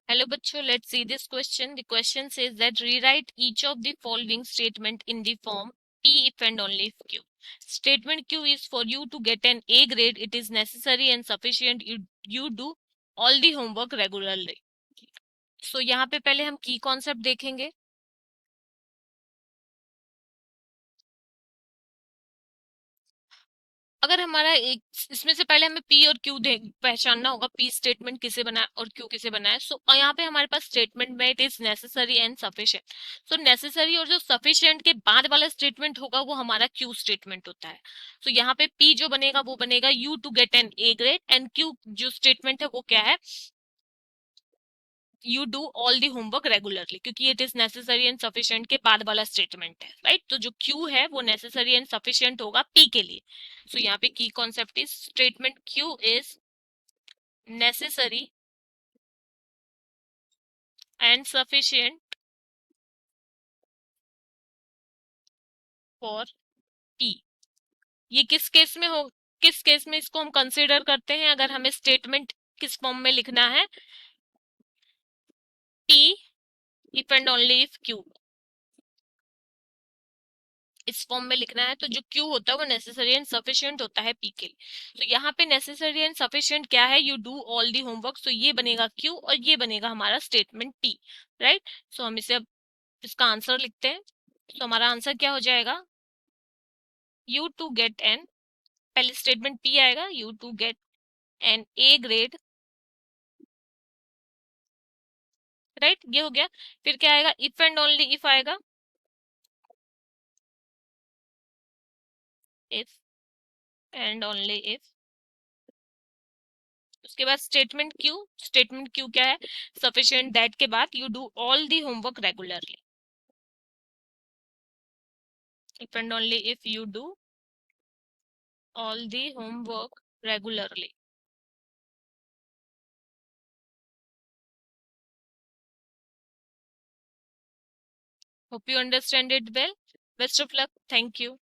Hello bachcho, let's see this question. The question says that rewrite each of the following statement in the form P if and only if Q. Statement Q is for you to get an A grade. It is necessary and sufficient. You do all the homework regularly. So यहाँ पे पहले हम की concept देखेंगे. अगर हमारा एक इसमें से पहले हमें पी और क्यू पहचानना होगा, पी स्टेटमेंट किसे बनाए और क्यू किसे बनाए. सो यहाँ पे हमारे पास स्टेटमेंट में it is necessary and sufficient. So necessary और जो सफिशिएंट के बाद वाला स्टेटमेंट होगा वो हमारा क्यू स्टेटमेंट होता है. सो यहाँ पे पी जो बनेगा वो बनेगा you to get an A grade, and Q जो स्टेटमेंट है वो क्या है, you do all the homework regularly, क्योंकि it is necessary and sufficient के बाद वाला स्टेटमेंट है, राइट. तो जो क्यू है वो नेसेसरी एंड सफिशिएंट होगा पी के लिए. सो यहाँ पे की concept is statement Q is necessary and sufficient for P. ये किस केस में हो, किस केस में इसको हम कंसिडर करते हैं, अगर हमें स्टेटमेंट किस फॉर्म में लिखना है, P if and only if Q इस फॉर्म में लिखना है, तो जो क्यू होता है वो नेसेसरी एंड सफिशिएंट होता है पी के लिए. तो यहाँ पे नेसेसरी एंड सफिशिएंट क्या है, you do all the homework. So ये बनेगा क्यू और ये बनेगा हमारा स्टेटमेंट पी, राइट. सो हम इसे अब इसका आंसर लिखते हैं. तो हमारा आंसर क्या हो जाएगा, यू टू गेट एन, पहले स्टेटमेंट पी आएगा, you to get an A grade, right. ये हो गया. फिर क्या आएगा, इफ एंड ओनली इफ आएगा, इफ एंड ओनली इफ. उसके बाद स्टेटमेंट क्यू क्या है, सफिशिएंट दैट के बाद you do all the homework regularly, if and only if you do all the homework regularly. Hope you understand it well. Best of luck. Thank you.